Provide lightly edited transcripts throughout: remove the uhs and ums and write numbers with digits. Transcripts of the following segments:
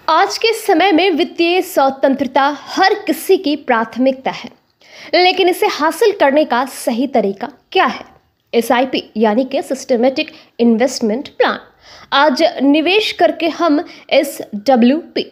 आज के समय में वित्तीय स्वतंत्रता हर किसी की प्राथमिकता है, लेकिन इसे हासिल करने का सही तरीका क्या है? एसआईपी यानी कि सिस्टमेटिक इन्वेस्टमेंट प्लान। आज निवेश करके हम एसडब्ल्यूपी,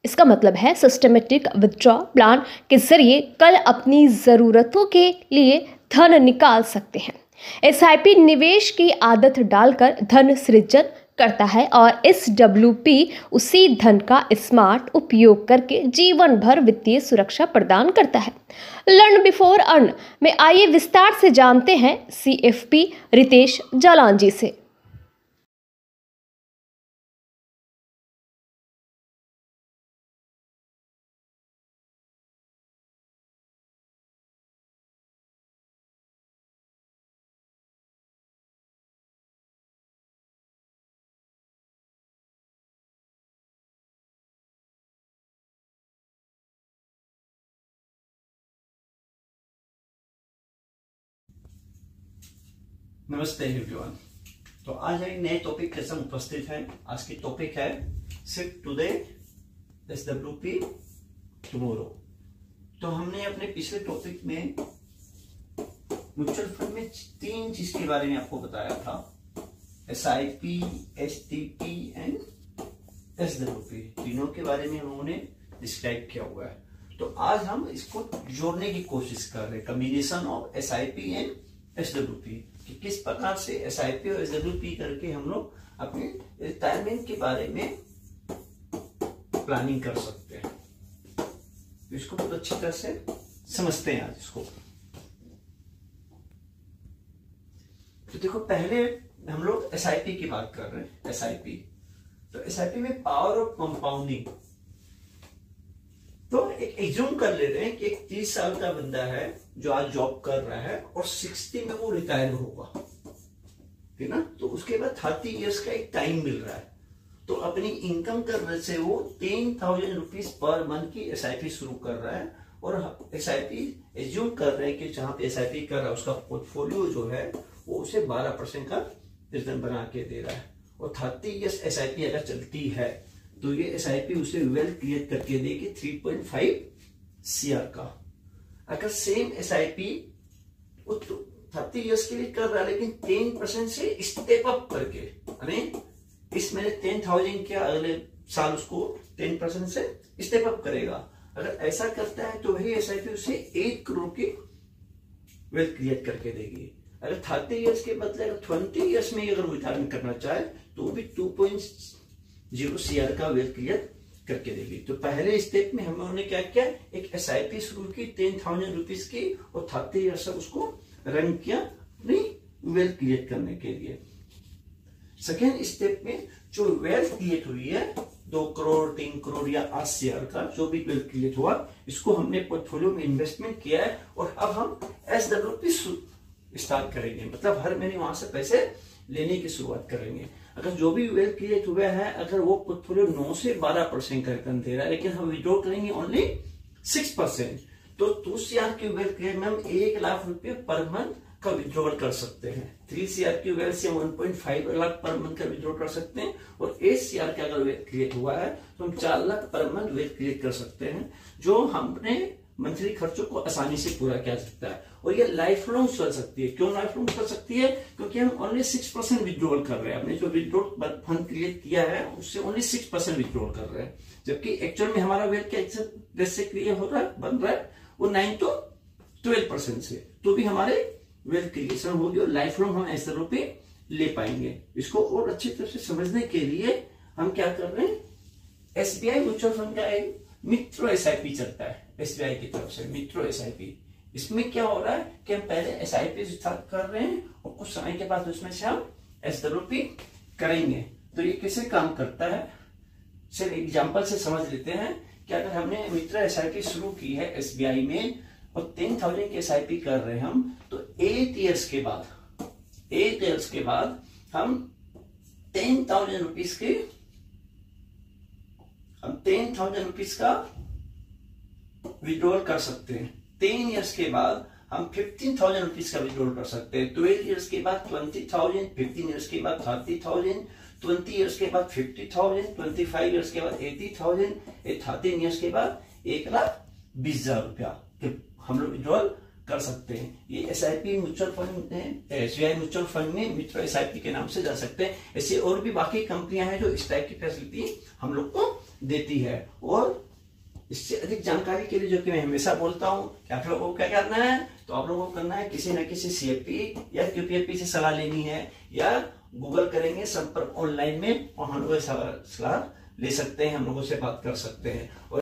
इसका मतलब है सिस्टमेटिक विथड्रॉ प्लान के जरिए कल अपनी ज़रूरतों के लिए धन निकाल सकते हैं। एसआईपी निवेश की आदत डालकर धन सृजन करता है और एसडब्ल्यूपी उसी धन का स्मार्ट उपयोग करके जीवन भर वित्तीय सुरक्षा प्रदान करता है। लर्न बिफोर अर्न में आइए विस्तार से जानते हैं सीएफपी रितेश जालान जी से। नमस्ते एवरीवन। तो आज एक नए टॉपिक के साथ उपस्थित है। आज की टॉपिक है सिर्फ टुडे एसडब्ल्यूपी टुमारो। तो हमने अपने पिछले टॉपिक में म्यूचुअल फंड में तीन चीज के बारे में आपको बताया था, एसआईपी, एसटीपी एंड एसडब्ल्यूपी। तीनों के बारे में हम लोगों ने डिस्क्राइब किया हुआ है। तो आज हम इसको जोड़ने की कोशिश कर रहे हैं, combination of SIP and SWP, कि किस प्रकार से एसआईपी और एसडब्ल्यूपी करके हम लोग अपने रिटायरमेंट के बारे में प्लानिंग कर सकते हैं। तो इसको बहुत अच्छी तरह से समझते हैं आज इसको। तो देखो, पहले हम लोग एसआईपी की बात कर रहे हैं। एसआईपी, तो एसआईपी में पावर ऑफ कंपाउंडिंग। तो एक एज्यूम कर ले रहे हैं कि एक 30 साल का बंदा है जो आज जॉब कर रहा है और 60 में वो रिटायर होगा, ठीक ना। तो उसके बाद 30 इयर्स का एक टाइम मिल रहा है। तो अपनी इनकम करने से वो 10,000 रुपीज पर मंथ की एसआईपी शुरू कर रहा है। और एसआईपी एज्यूम कर रहे हैं कि जहां पे एसआईपी कर रहा है उसका पोर्टफोलियो जो है वो उसे 12% का रिटर्न बना के दे रहा है। और 30 इयर्स एसआईपी अगर चलती है तो ये एसआईपी उसे वेल्थ क्रिएट करके देगी 3.5 CR का। अगर सेम एसआईपी 30 इयर्स के लिए कर रहा है लेकिन 10% से स्टेप अप करके, यानी इस महीने 10,000 किया, अगले साल उसको 10% से स्टेप अप करेगा। अगर ऐसा करता है तो वही एसआईपी उसे 1 करोड़ की वेल्थ क्रिएट करके देगी। अगर 30 इयर्स के बदले 20 इयर्स में अगर रिटायरमेंट करना चाहे तो वो भी 2.0 CR का वेल्थ क्रिएट करके देगी। तो पहले स्टेप में हम लोगों ने क्या किया, एक एसआईपी शुरू की 10,000 रुपीज की और 30 ईयर तक उसको रन किया अपनी वेल्थ क्रिएट करने के लिए। सेकेंड स्टेप में जो वेल्थ क्रिएट हुई है 2 करोड़, 3 करोड़ या 8 CR का जो भी वेल्थ क्रिएट हुआ, इसको हमने पोर्टफोलियो में इन्वेस्टमेंट किया है और अब हम एसडब्ल्यूपी स्टार्ट करेंगे, मतलब हर महीने वहां से पैसे लेने की शुरुआत करेंगे। अगर जो भी वेल्थ क्रिएट हुआ है, अगर वो पोर्टफोलियो 9 से 12% का रिटर्न दे रहा है, लेकिन हम विड्रॉ करेंगे ओनली 6%, तो 2 CR की वेल्थ क्रिएट में हम 1 लाख रुपए पर मंथ का विड्रॉल कर सकते हैं। 3 CR की वेल्थ से 1.5 लाख पर मंथ का विड्रॉ कर सकते हैं। और 8 CR का अगर वेल्थ क्रिएट हुआ है तो हम 4 lakh per month wealth create कर सकते हैं, जो हमने मंथली खर्चों को आसानी से पूरा किया सकता है। और ये लाइफ लॉन्ग चल सकती है। क्यों लाइफ लॉन्ग चल सकती है? क्योंकि हम ओनली 6% विड्रॉल कर रहे हैं। हमने जो विड्रॉल फंड क्रिएट किया है उससे ओनली 6% विड्रॉल कर रहे हैं, जबकि एक्चुअल में हमारा वेल्थ कैसे क्रिएट हो रहा है, बन रहा है, वो 9 to 12% से। तो भी हमारे वेल्थ क्रिएशन होगी और लाइफ लॉन्ग हम ऐसे रुपए ले पाएंगे। इसको और अच्छी तरह से समझने के लिए हम क्या कर रहे हैं, एसबीआई म्यूचुअल फंड का एक मित्रो एसआईपी चलता है एसबीआई की तरफ से, मित्रो एसआईपी। इसमें क्या हो रहा है कि हम पहले एसआईपी स्टार्ट कर रहे हैं और कुछ समय के बाद उसमें से हम एसडब्ल्यूपी करेंगे। तो ये कैसे काम करता है, सिर्फ एग्जांपल से समझ लेते हैं कि अगर हमने मित्रो एसआईपी शुरू की है एसबीआई में और 10,000 की एसआईपी कर रहे हैं हम, तो 8 इयर्स के बाद हम 10,000 रुपीज के हम 10,000 रुपीज का विड्रॉल कर सकते हैं। 10 इयर्स के बाद हम 15,000 रुपीज का विड्रॉल कर सकते हैं। 12 इयर्स के बाद 20,000, 15 इयर्स के बाद 30,000, 20 ईयर्स के बाद 50,000, 25 ईयर्स के बाद 80,000, 13 ईयर्स के बाद 1,20,000 रुपया हम लोग विड्रॉल कर सकते हैं। ये SIP म्यूचुअल फंड है, SBI म्यूचुअल फंड में मित्र SIP के नाम से जा सकते हैं। ऐसे और भी बाकी कंपनियां हैं जो इस टाइप की फैसिलिटी हम लोग को देती है। और इससे अधिक जानकारी के लिए, जो कि मैं हमेशा बोलता हूँ कि आप लोगों को क्या करना है, तो आप लोगों को करना है किसी न किसी CFP या QPFP से सलाह लेनी है, या गूगल करेंगे संपर्क ऑनलाइन में और हम लोग सलाह ले सकते हैं, हम लोगों से बात कर सकते हैं। और